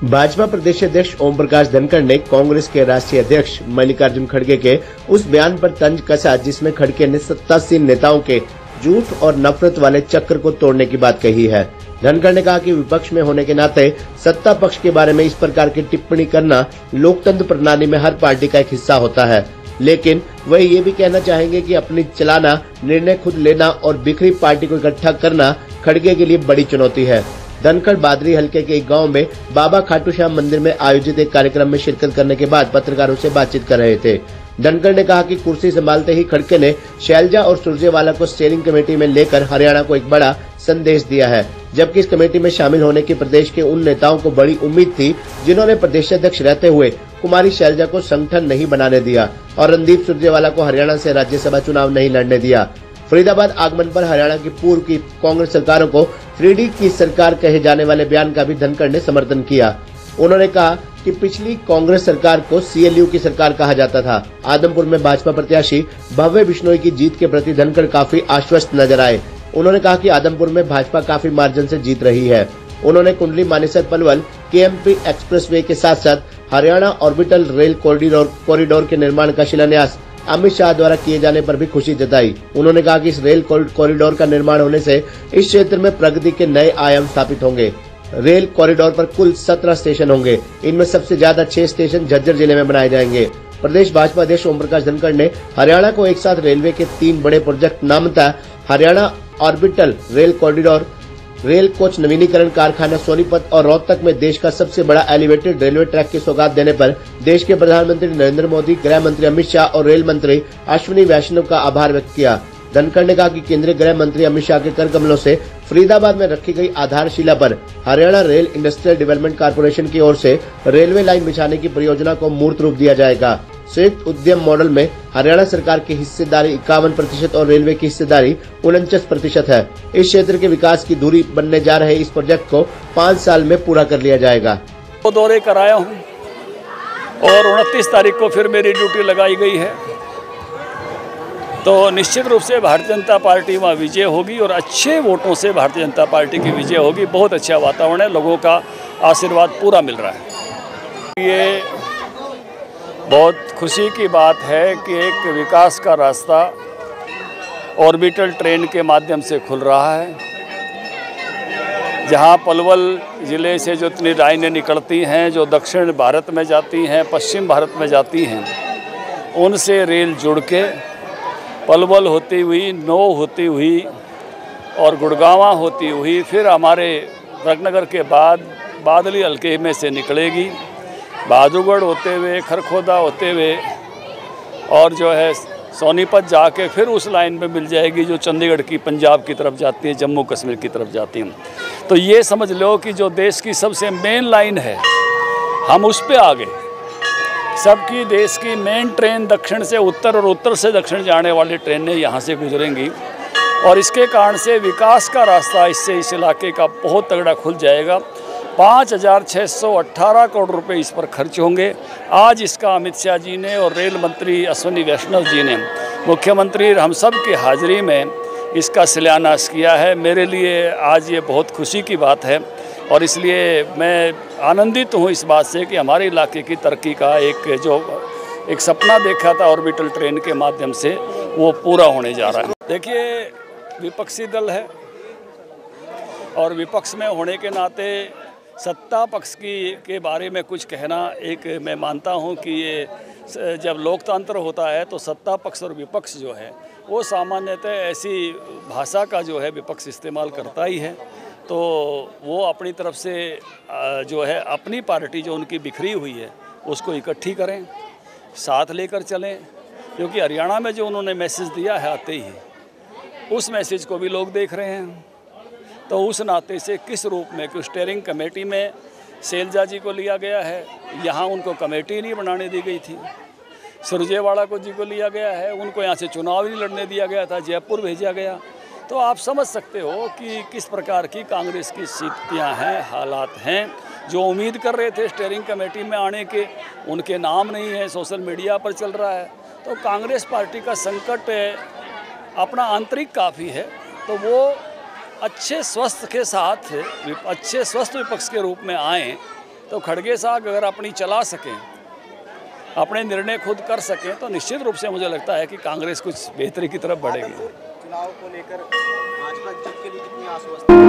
भाजपा प्रदेश अध्यक्ष ओम प्रकाश धनखड़ ने कांग्रेस के राष्ट्रीय अध्यक्ष मल्लिकार्जुन खड़गे के उस बयान पर तंज कसा जिसमें खड़गे ने सत्तासीन नेताओं के झूठ और नफरत वाले चक्र को तोड़ने की बात कही है। धनखड़ ने कहा कि विपक्ष में होने के नाते सत्ता पक्ष के बारे में इस प्रकार की टिप्पणी करना लोकतंत्र प्रणाली में हर पार्टी का एक हिस्सा होता है, लेकिन वह ये भी कहना चाहेंगे कि अपनी चलाना, निर्णय खुद लेना और बिखरी पार्टी को इकट्ठा करना खड़गे के लिए बड़ी चुनौती है। धनखड़ बादरी हलके के एक गांव में बाबा खाटू श्याम मंदिर में आयोजित एक कार्यक्रम में शिरकत करने के बाद पत्रकारों से बातचीत कर रहे थे। धनखड़ ने कहा कि कुर्सी संभालते ही खड़गे ने शैलजा और सुरजेवाला को स्टीयरिंग कमेटी में लेकर हरियाणा को एक बड़ा संदेश दिया है, जबकि इस कमेटी में शामिल होने की प्रदेश के उन नेताओं को बड़ी उम्मीद थी जिन्होंने प्रदेशाध्यक्ष रहते हुए कुमारी शैलजा को संगठन नहीं बनाने दिया और रणदीप सुरजेवाला को हरियाणा से राज्यसभा चुनाव नहीं लड़ने दिया। फरीदाबाद आगमन पर हरियाणा की पूर्व की कांग्रेस सरकारों को 3D की सरकार कहे जाने वाले बयान का भी धनखड़ ने समर्थन किया। उन्होंने कहा कि पिछली कांग्रेस सरकार को CLU की सरकार कहा जाता था। आदमपुर में भाजपा प्रत्याशी भव्य बिश्नोई की जीत के प्रति धनखड़ काफी आश्वस्त नजर आए। उन्होंने कहा कि आदमपुर में भाजपा काफी मार्जिन से जीत रही है। उन्होंने कुंडली मानेसर पलवल KMP एक्सप्रेसवे के साथ साथ हरियाणा ऑर्बिटल रेल कॉरिडोर के निर्माण का शिलान्यास अमित शाह द्वारा किए जाने पर भी खुशी जताई। उन्होंने कहा कि इस रेल कॉरिडोर का निर्माण होने से इस क्षेत्र में प्रगति के नए आयाम स्थापित होंगे। रेल कॉरिडोर पर कुल 17 स्टेशन होंगे। इनमें सबसे ज्यादा 6 स्टेशन झज्जर जिले में बनाए जाएंगे। प्रदेश भाजपा अध्यक्ष ओम प्रकाश धनखड़ ने हरियाणा को एक साथ रेलवे के 3 बड़े प्रोजेक्ट नामतः Haryana orbital rail corridor, rail coach नवीनीकरण कारखाना सोनीपत और रोहतक में देश का सबसे बड़ा एलिवेटेड रेलवे ट्रैक की सौगात देने पर देश के प्रधानमंत्री नरेंद्र मोदी, गृह मंत्री अमित शाह और रेल मंत्री अश्विनी वैष्णव का आभार व्यक्त किया। धनखड़ ने कहा कि केंद्रीय गृह मंत्री अमित शाह के कर कमलों से फरीदाबाद में रखी गई आधारशिला पर Haryana rail industrial development corporation की ओर से रेलवे लाइन बिछाने की परियोजना को मूर्त रूप दिया जाएगा। संयुक्त उद्यम मॉडल में हरियाणा सरकार की हिस्सेदारी 51% और रेलवे की हिस्सेदारी 49% है। इस क्षेत्र के विकास की धुरी बनने जा रहे इस प्रोजेक्ट को 5 साल में पूरा कर लिया जाएगा। तो दौरे कराया हूँ और 29 तारीख को फिर मेरी ड्यूटी लगाई गई है, तो निश्चित रूप से भारतीय जनता पार्टी वहाँ विजय होगी और अच्छे वोटों से भारतीय जनता पार्टी की विजय होगी। बहुत अच्छा वातावरण है, लोगों का आशीर्वाद पूरा मिल रहा है। ये बहुत खुशी की बात है कि एक विकास का रास्ता ऑर्बिटल ट्रेन के माध्यम से खुल रहा है। जहां पलवल ज़िले से जो इतनी लाइनें निकलती हैं, जो दक्षिण भारत में जाती हैं, पश्चिम भारत में जाती हैं, उनसे रेल जुड़ के पलवल होती हुई, नौ होती हुई और गुड़गांवा होती हुई फिर हमारे रत्नगर के बाद बादली हल्के में से निकलेगी, बहादुरगढ़ होते हुए, खरखोदा होते हुए और जो है सोनीपत जाके फिर उस लाइन में मिल जाएगी जो चंडीगढ़ की पंजाब की तरफ जाती है, जम्मू कश्मीर की तरफ जाती है। तो ये समझ लो कि जो देश की सबसे मेन लाइन है, हम उस पे आ गए। सबकी देश की मेन ट्रेन दक्षिण से उत्तर और उत्तर से दक्षिण जाने वाली ट्रेनें यहाँ से गुजरेंगी और इसके कारण से विकास का रास्ता इससे इस इलाके का बहुत तगड़ा खुल जाएगा। 5,618 करोड़ रुपए इस पर खर्च होंगे। आज इसका अमित शाह जी ने और रेल मंत्री अश्विनी वैष्णव जी ने मुख्यमंत्री हम सब की हाजिरी में इसका शिलान्यास किया है। मेरे लिए आज ये बहुत खुशी की बात है और इसलिए मैं आनंदित हूँ इस बात से कि हमारे इलाके की तरक्की का एक सपना देखा था ऑर्बिटल ट्रेन के माध्यम से, वो पूरा होने जा रहा है। देखिए, विपक्षी दल है और विपक्ष में होने के नाते सत्ता पक्ष के बारे में कुछ कहना, एक मैं मानता हूं कि ये जब लोकतंत्र होता है तो सत्ता पक्ष और विपक्ष जो है वो सामान्यतः ऐसी भाषा का जो है विपक्ष इस्तेमाल करता ही है। तो वो अपनी तरफ से जो है अपनी पार्टी जो उनकी बिखरी हुई है उसको इकट्ठी करें, साथ लेकर चलें, क्योंकि हरियाणा में जो उन्होंने मैसेज दिया है आते ही उस मैसेज को भी लोग देख रहे हैं। तो उस नाते से किस रूप में कि स्टीयरिंग कमेटी में शैलजा जी को लिया गया है, यहाँ उनको कमेटी नहीं बनाने दी गई थी। सुरजेवाला को जी को लिया गया है, उनको यहाँ से चुनाव नहीं लड़ने दिया गया था, जयपुर भेजा गया। तो आप समझ सकते हो कि किस प्रकार की कांग्रेस की स्थितियाँ हैं, हालात हैं। जो उम्मीद कर रहे थे स्टीयरिंग कमेटी में आने के, उनके नाम नहीं है, सोशल मीडिया पर चल रहा है। तो कांग्रेस पार्टी का संकट अपना आंतरिक काफ़ी है, तो वो अच्छे स्वस्थ के साथ अच्छे स्वस्थ विपक्ष के रूप में आएँ तो खड़गे साहब अगर अपनी चला सकें, अपने निर्णय खुद कर सकें, तो निश्चित रूप से मुझे लगता है कि कांग्रेस कुछ बेहतरी की तरफ बढ़ेगी। चुनाव को लेकर भाजपा जीत के लिए कितनी आश्वस्त